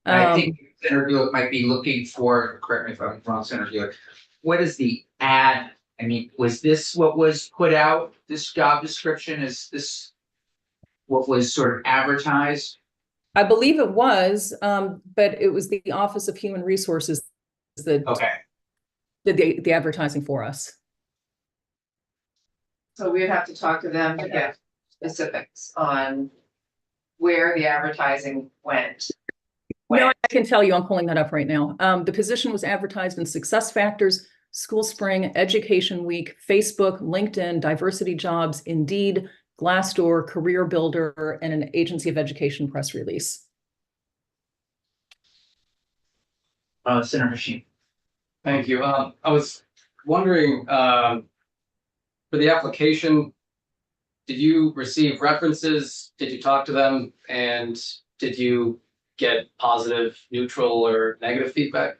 I think Senator might be looking for, correct me if I'm wrong, Senator, what is the ad? I mean, was this what was put out, this job description? Is this what was sort of advertised? I believe it was, but it was the Office of Human Resources that did the advertising for us. So we'd have to talk to them to get specifics on where the advertising went. No, I can tell you, I'm pulling that up right now. The position was advertised in Success Factors, School Spring, Education Week, Facebook, LinkedIn, Diversity Jobs, Indeed, Glassdoor, Career Builder, and an Agency of Education press release. Senator Hashim. Thank you. I was wondering, for the application, did you receive references? Did you talk to them? And did you get positive, neutral, or negative feedback?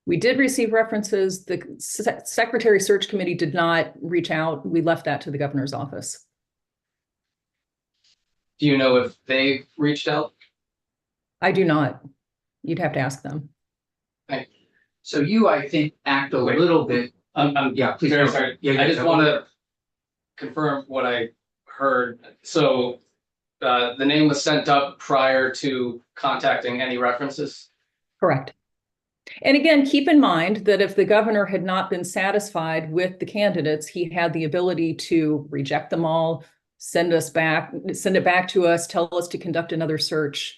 We did receive references. The Secretary Search Committee did not reach out. We left that to the governor's office. Do you know if they reached out? I do not. You'd have to ask them. Thank you. So you, I think, act a little bit. Yeah, please. Very sorry. Yeah, I just want to confirm what I heard. So the name was sent up prior to contacting any references? Correct. And again, keep in mind that if the governor had not been satisfied with the candidates, he had the ability to reject them all, send it back to us, tell us to conduct another search.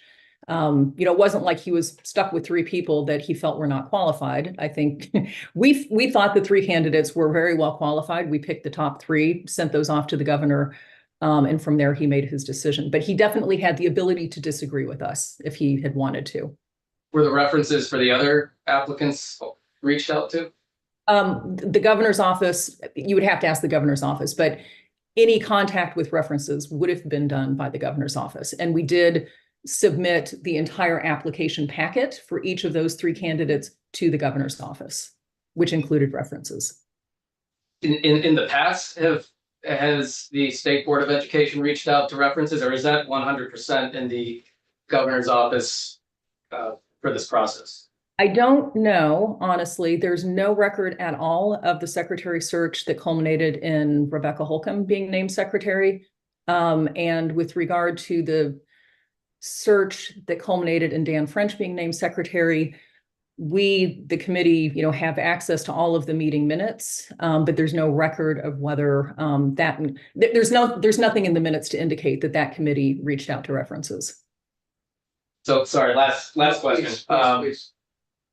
It wasn't like he was stuck with 3 people that he felt were not qualified. I think we thought the 3 candidates were very well qualified. We picked the top 3, sent those off to the governor, and from there he made his decision. But he definitely had the ability to disagree with us if he had wanted to. Were the references for the other applicants reached out to? The governor's office, you would have to ask the governor's office, but any contact with references would have been done by the governor's office. And we did submit the entire application packet for each of those 3 candidates to the governor's office, which included references. In the past, has the State Board of Education reached out to references, or is that 100% in the governor's office for this process? I don't know, honestly. There's no record at all of the secretary search that culminated in Rebecca Holcomb being named secretary. And with regard to the search that culminated in Dan French being named secretary, we, the committee, have access to all of the meeting minutes, but there's no record of whether there's nothing in the minutes to indicate that committee reached out to references. So sorry, last question. Please.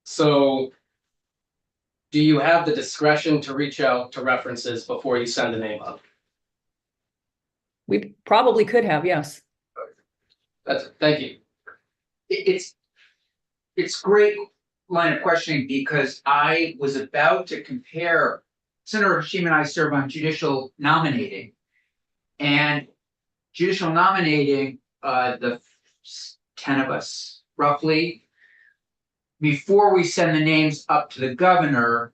So do you have the discretion to reach out to references before you send a name up? We probably could have, yes. Thank you. It's great line of questioning because I was about to compare. Senator Hashim and I serve on judicial nominating, and judicial nominating, the 10 of us roughly, before we send the names up to the governor,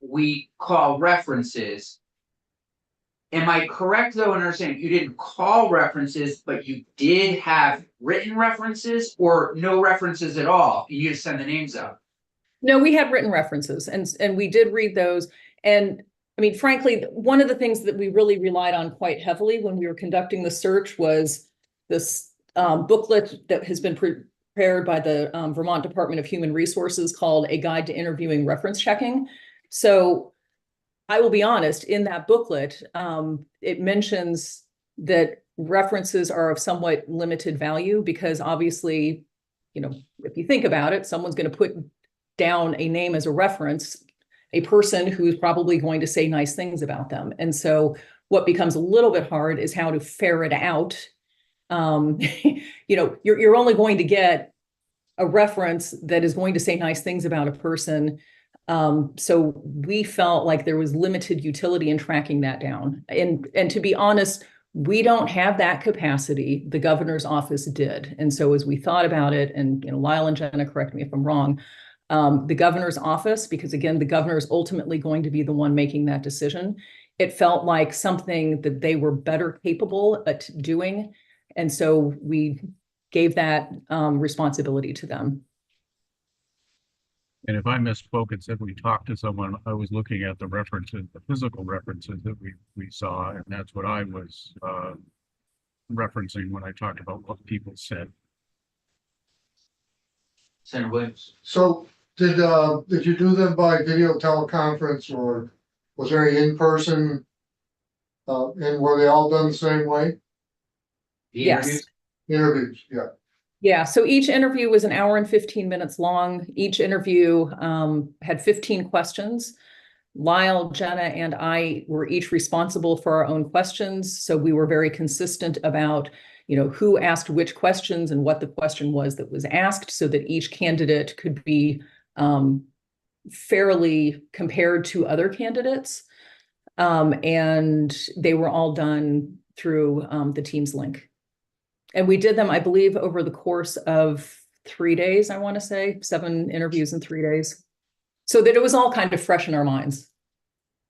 we call references. Am I correct though in understanding you didn't call references, but you did have written references or no references at all? You just send the names out. No, we had written references and we did read those. And I mean, frankly, one of the things that we really relied on quite heavily when we were conducting the search was this booklet that has been prepared by the Vermont Department of Human Resources called A Guide to Interviewing Reference Checking. So I will be honest, in that booklet, it mentions that references are of somewhat limited value because obviously, you know, if you think about it, someone's going to put down a name as a reference, a person who's probably going to say nice things about them. And so what becomes a little bit hard is how to ferret out. You know, you're only going to get a reference that is going to say nice things about a person. So we felt like there was limited utility in tracking that down. And to be honest, we don't have that capacity. The governor's office did. And so as we thought about it, and you know, Lyle and Jenna, correct me if I'm wrong, the governor's office, because again, the governor is ultimately going to be the one making that decision. It felt like something that they were better capable at doing. And so we gave that responsibility to them. And if I misspoke and said we talked to someone, I was looking at the references, the physical references that we saw, and that's what I was referencing when I talked about what people said. Senator Williams. So did you do them by video teleconference or was there any in-person? And were they all done the same way? Yes. Interviews, yeah. Yeah, so each interview was an hour and 15 minutes long. Each interview had 15 questions. Lyle, Jenna, and I were each responsible for our own questions. So we were very consistent about, you know, who asked which questions and what the question was that was asked so that each candidate could be fairly compared to other candidates. And they were all done through the Teams link. And we did them, I believe, over the course of 3 days, I want to say, 7 interviews in 3 days. So that it was all kind of fresh in our minds.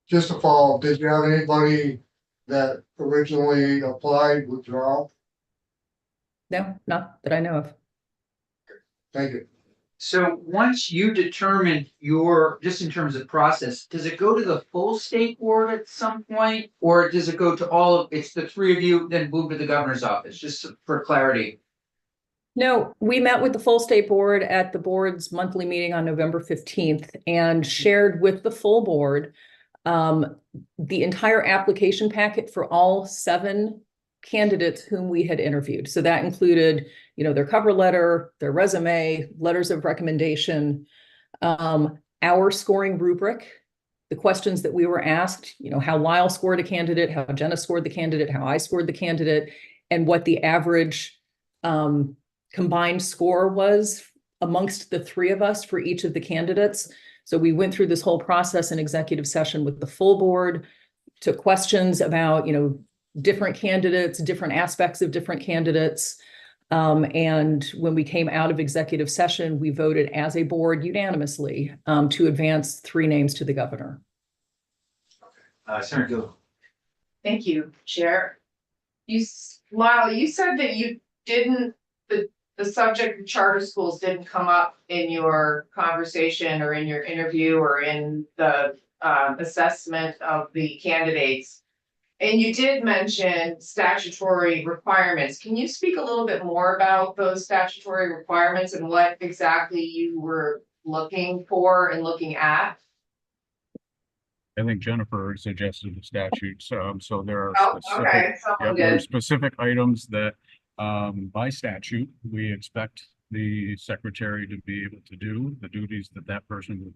Just to follow, did you have anybody that originally applied withdraw? No, not that I know of. Thank you. So once you determine just in terms of process, does it go to the full state board at some point? Or does it go to it's the 3 of you, then move to the governor's office, just for clarity? No, we met with the full state board at the board's monthly meeting on November 15th and shared with the full board the entire application packet for all 7 candidates whom we had interviewed. So that included, you know, their cover letter, their resume, letters of recommendation, our scoring rubric, the questions that we were asked, you know, how Lyle scored a candidate, how Jenna scored the candidate, how I scored the candidate, and what the average combined score was amongst the 3 of us for each of the candidates. So we went through this whole process in executive session with the full board, took questions about, you know, different candidates, different aspects of different candidates. And when we came out of executive session, we voted as a board unanimously to advance 3 names to the governor. Senator Gill. Thank you, Chair. Lyle, you said that you didn't, the subject of charter schools didn't come up in your conversation or in your interview or in the assessment of the candidates. And you did mention statutory requirements. Can you speak a little bit more about those statutory requirements and what exactly you were looking for and looking at? I think Jennifer suggested the statutes, so there are Someone there are did. specific items that by statute, we expect the secretary to be able to do the duties that that person would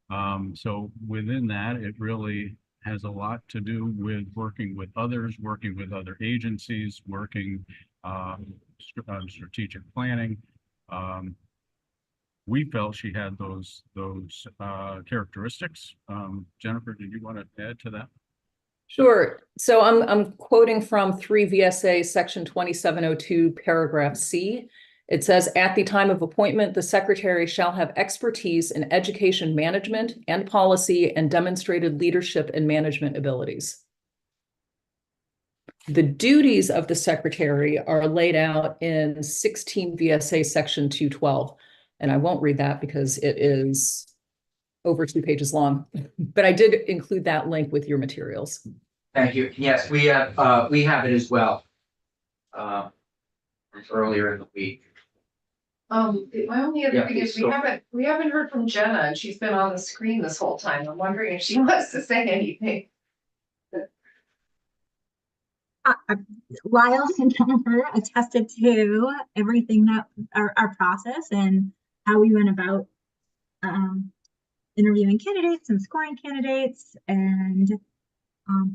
perform. So within that, it really has a lot to do with working with others, working with other agencies, working on strategic planning. We felt she had those characteristics. Jennifer, did you want to add to that? Sure. So I'm quoting from 3 VSA section 2702 paragraph C. It says, at the time of appointment, the secretary shall have expertise in education management and policy and demonstrated leadership and management abilities. The duties of the secretary are laid out in 16 VSA section 212. And I won't read that because it is over 2 pages long, but I did include that link with your materials. Thank you. Yes, we have it as well. Earlier in the week. My only other Yeah, thing is so- we haven't heard from Jenna and she's been on the screen this whole time. I'm wondering if she wants to say anything. Lyle and Jennifer attested to everything that our process and how we went about interviewing candidates and scoring candidates and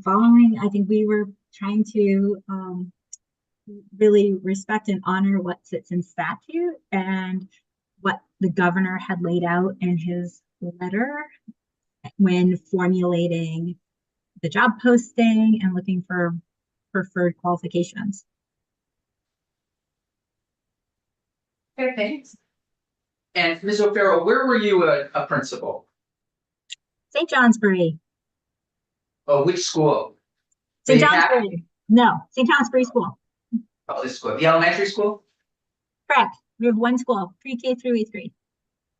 following. I think we were trying to really respect and honor what sits in statute and what the governor had laid out in his letter when formulating the job posting and looking for preferred qualifications. Okay, thanks. And Ms. O'Farrell, where were you a principal? St. Johnsbury. Oh, which school? St. The acad- Johnsbury. No, St. Johnsbury School. Oh, this school, the elementary school? Correct. We have one school, pre-K through 8th grade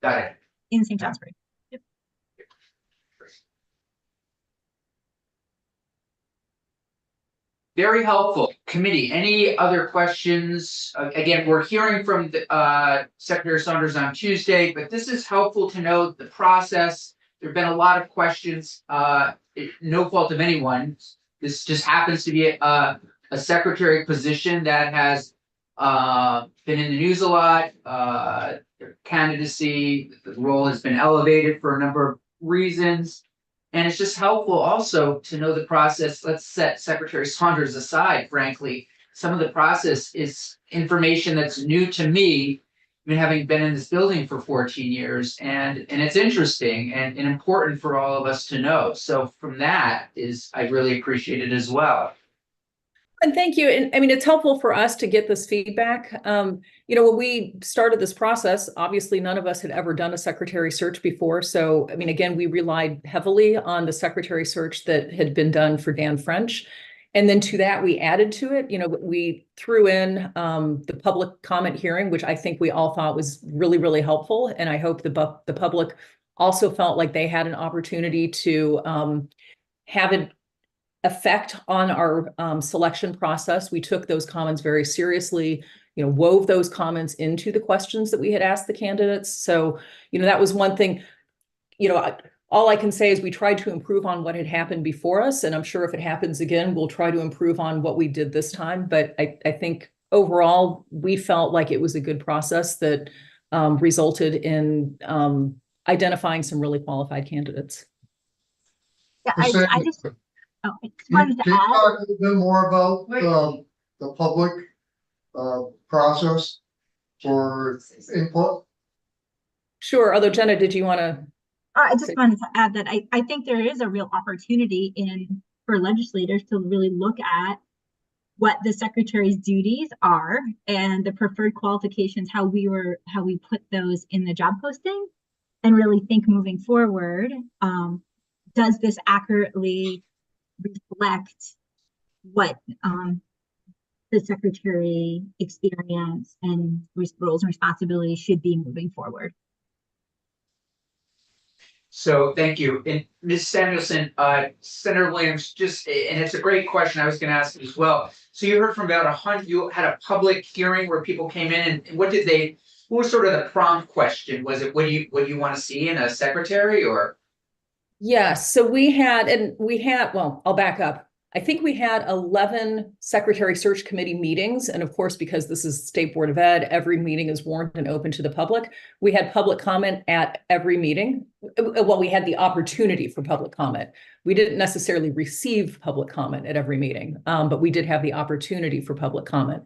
Got it. in St. Johnsbury. Very helpful. Committee, any other questions? Again, we're hearing from the Secretary Saunders on Tuesday, but this is helpful to know the process. There've been a lot of questions, no fault of anyone. This just happens to be a secretary position that has been in the news a lot. Candidacy, the role has been elevated for a number of reasons. And it's just helpful also to know the process. Let's set Secretary Saunders aside, frankly. Some of the process is information that's new to me, having been in this building for 14 years, and it's interesting and important for all of us to know. So from that I really appreciate it as well. And thank you. And I mean, it's helpful for us to get this feedback. When we started this process, obviously none of us had ever done a secretary search before. So, I mean, again, we relied heavily on the secretary search that had been done for Dan French. And then to that, we added to it, we threw in the public comment hearing, which I think we all thought was really, really helpful. And I hope the public also felt like they had an opportunity to have an effect on our selection process. We took those comments very seriously, wove those comments into the questions that we had asked the candidates. So, that was one thing, all I can say is we tried to improve on what had happened before us. And I'm sure if it happens again, we'll try to improve on what we did this time. But I think overall, we felt like it was a good process that resulted in identifying some really qualified candidates. Yeah, I just wanted to Can you add. talk a little bit more about the public process for input? Sure. Although Jenna, did you want to? I just wanted to add that I think there is a real opportunity for legislators to really look at what the secretary's duties are and the preferred qualifications, how we put those in the job posting, and really think moving forward, does this accurately reflect what the secretary experience and roles and responsibilities should be moving forward. So thank you. And Ms. Samuelson, Senator Williams, and it's a great question I was going to ask as well. So you heard from about 100, you had a public hearing where people came in, and what was sort of the prompt question? Was it, what do you want to see in a secretary, or? Yes, so well, I'll back up. I think we had 11 secretary search committee meetings. And of course, because this is State Board of Ed, every meeting is warned and open to the public. We had public comment at every meeting. Well, we had the opportunity for public comment. We didn't necessarily receive public comment at every meeting, but we did have the opportunity for public comment.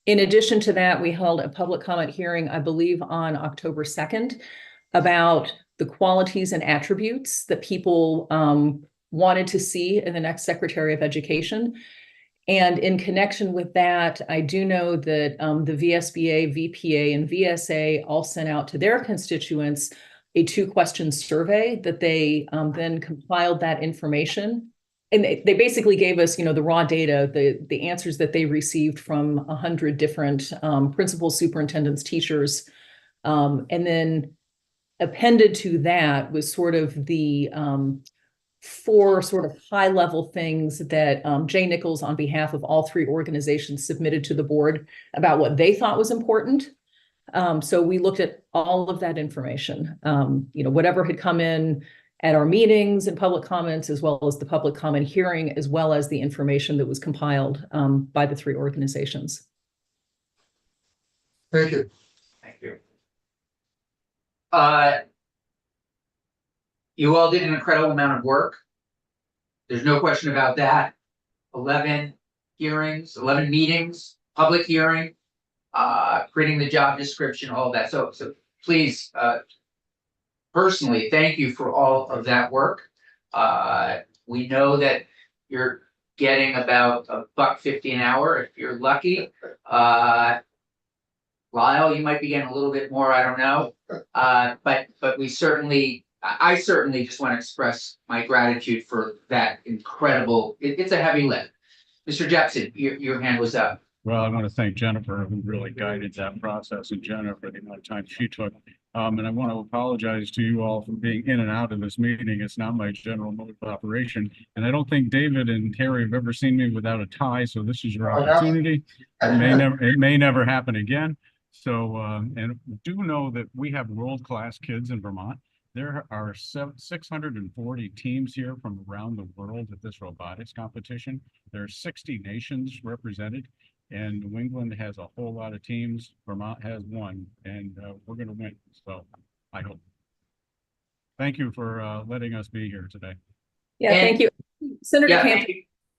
In addition to that, we held a public comment hearing, I believe, on October 2nd about the qualities and attributes that people wanted to see in the next Secretary of Education. And in connection with that, I do know that the VSBA, VPA, and VSA all sent out to their constituents a 2-question survey that they then compiled that information. And they basically gave us, the raw data, the answers that they received from 100 different principals, superintendents, teachers. And then appended to that was sort of the 4 sort of high-level things that Jay Nichols, on behalf of all 3 organizations, submitted to the board about what they thought was important. So we looked at all of that information, whatever had come in at our meetings and public comments, as well as the public comment hearing, as well as the information that was compiled by the 3 organizations. Thank you. Thank you. You all did an incredible amount of work. There's no question about that. 11 hearings, 11 meetings, public hearing, creating the job description, all of that. So please, personally, thank you for all of that work. We know that you're getting about $1.50 an hour if you're lucky. Lyle, you might be getting a little bit more, I don't know. But we certainly, I certainly just want to express my gratitude for that incredible, it's a heavy lift. Mr. Jepson, your hand was up. Well, I want to thank Jennifer, who really guided that process, and Jennifer, the amount of time she took. And I want to apologize to you all for being in and out of this meeting. It's not my general mode of operation. And I don't think David and Terry have ever seen me without a tie, so this is your opportunity. It may never happen again. So, and do know that we have world-class kids in Vermont. There are 640 teams here from around the world at this robotics competition. There are 60 nations represented, and New England has a whole lot of teams. Vermont has 1, and we're going to win. So I hope. Thank you for letting us be here today. Yeah, thank you. Senator Yeah, Camp.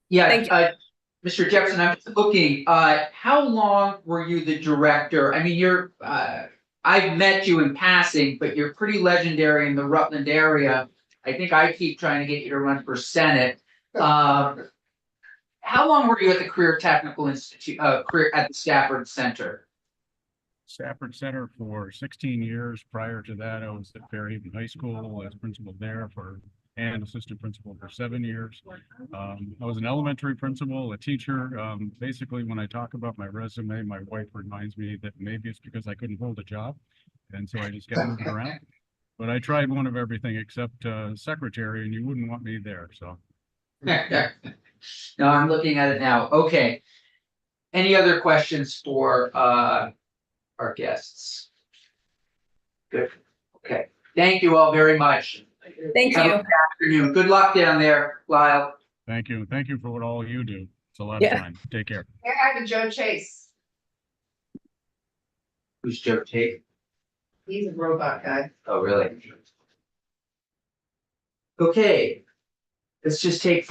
yeah, Thank you. Mr. Jepson, I'm looking, how long were you the director? I mean, you're, I've met you in passing, but you're pretty legendary in the Rutland area. I think I keep trying to get you to run for Senate. How long were you at the Career Technical Institute, career at the Stafford Center? Stafford Center for 16 years. Prior to that, I was at Fairhaven High School as principal there and assistant principal for 7 years. I was an elementary principal, a teacher. Basically, when I talk about my resume, my wife reminds me that maybe it's because I couldn't hold a job. And so I just get moved around. But I tried one of everything except secretary, and you wouldn't want me there. So. No, I'm looking at it now. Okay. Any other questions for our guests? Good. Okay. Thank you all very much. Thank Have a you. good afternoon. Good luck down there, Lyle. Thank you. Thank you for what all you do. It's a lot of fun. Take care. Say hi to Joe Chase. Who's Joe Tate? He's a robot guy. Oh, really? Okay. Let's just take